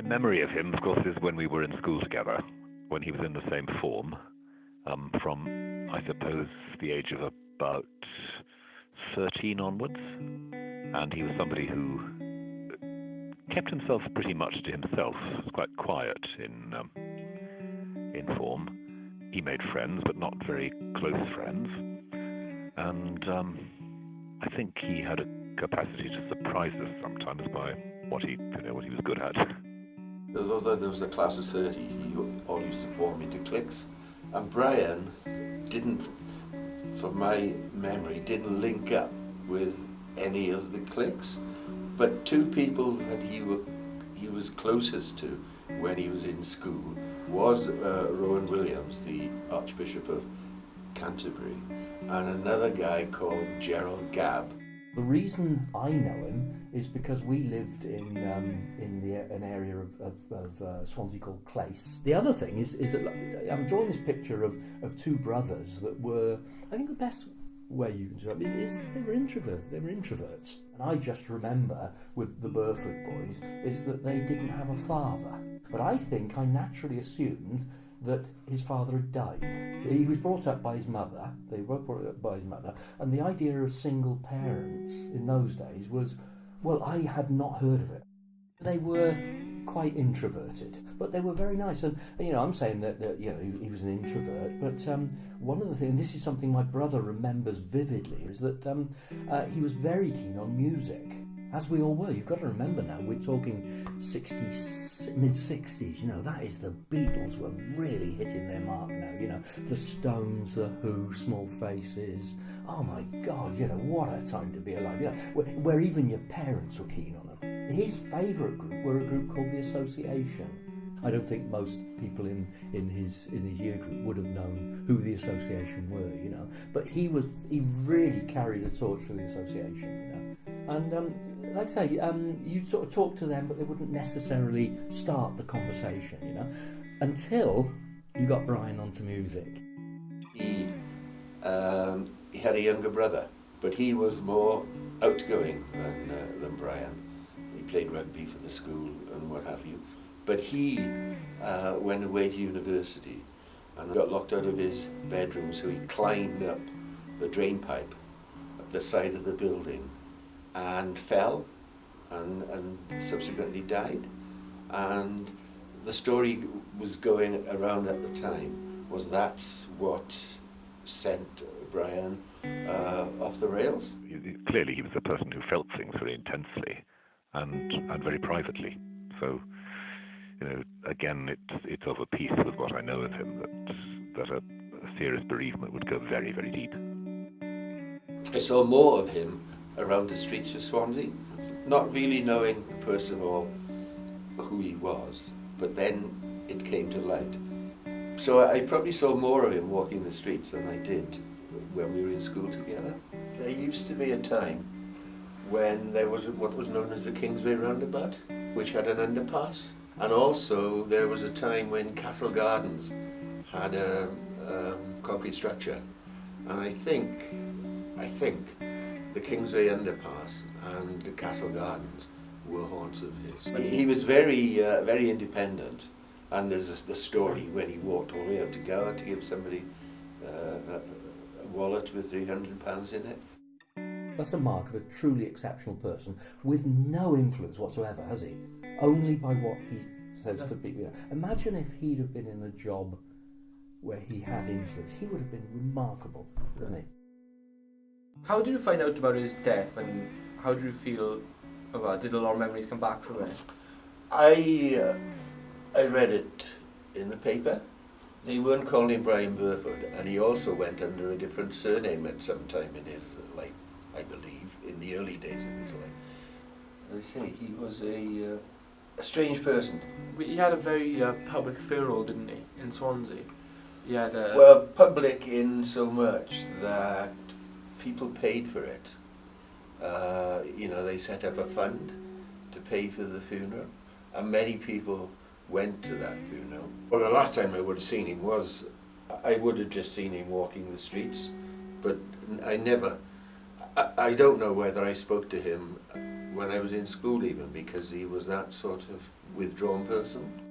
My memory of him, of course, is when we were in school together, when he was in the same form, from, I suppose, the age of about 13 onwards. And he was somebody who kept himself pretty much to himself, quite quiet in form. He made friends, but not very close friends. And I think he had a capacity to surprise us sometimes by what he was good at. Although there was a class of 30, he all used to form into cliques. And Brian didn't, from my memory, didn't link up with any of the cliques. But two people that he was closest to when he was in school was Rowan Williams, the Archbishop of Canterbury, and another guy called Gerald Gabb. The reason I know him is because we lived in an area of Swansea called Clace. The other thing is that I'm drawing this picture of two brothers that were, I think the best way you can describe it is they were introverts. And I just remember with the Burford boys is that they didn't have a father. But I think I naturally assumed that his father had died. He was brought up by his mother, they were brought up by his mother, and the idea of single parents in those days was, well, I had not heard of it. They were quite introverted, but they were very nice. And I'm saying that he was an introvert, but one of the things, and this is something my brother remembers vividly, is that he was very keen on music, as we all were. You've got to remember now, we're talking mid-60s, that is, the Beatles were really hitting their mark now, the Stones, the Who, Small Faces. Oh my God, what a time to be alive, where even your parents were keen on them. His favourite group were a group called the Association. I don't think most people in his year group would have known who the Association were, but he really carried a torch for the Association, and like I say, you'd sort of talk to them, but they wouldn't necessarily start the conversation, until you got Brian onto music. He had a younger brother, but he was more outgoing than Brian. He played rugby for the school and what have you. But he went away to university and got locked out of his bedroom, so he climbed up the drain pipe at the side of the building and fell and subsequently died. And the story was going around at the time was that's what sent Brian off the rails. Clearly he was a person who felt things very intensely and very privately. So, again, it's of a piece with what I know of him that a serious bereavement would go very, very deep. I saw more of him around the streets of Swansea, not really knowing, first of all, who he was, but then it came to light. So I probably saw more of him walking the streets than I did when we were in school together. There used to be a time when there was what was known as the Kingsway Roundabout, which had an underpass. And also there was a time when Castle Gardens had a concrete structure. And I think the Kingsway Underpass and the Castle Gardens were haunts of his. He was very independent. And there's the story when he walked all the way out to Gower to give somebody a wallet with £300 in it. That's a mark of a truly exceptional person with no influence whatsoever, has he? Only by what he says to people. Imagine if he'd have been in a job where he had influence. He would have been remarkable, wouldn't he? How did you find out about his death, and how did you feel about it? Did a lot of memories come back from it? I read it in the paper. They weren't calling him Brian Burford, and he also went under a different surname at some time in his life, I believe, in the early days of his life. As I say, he was a strange person. He had a very public funeral, didn't he, in Swansea? He had a... Well, public in so much that people paid for it. They set up a fund to pay for the funeral, and many people went to that funeral. Well, the last time I would have seen him I would have just seen him walking the streets, but I don't know whether I spoke to him when I was in school even, because he was that sort of withdrawn person.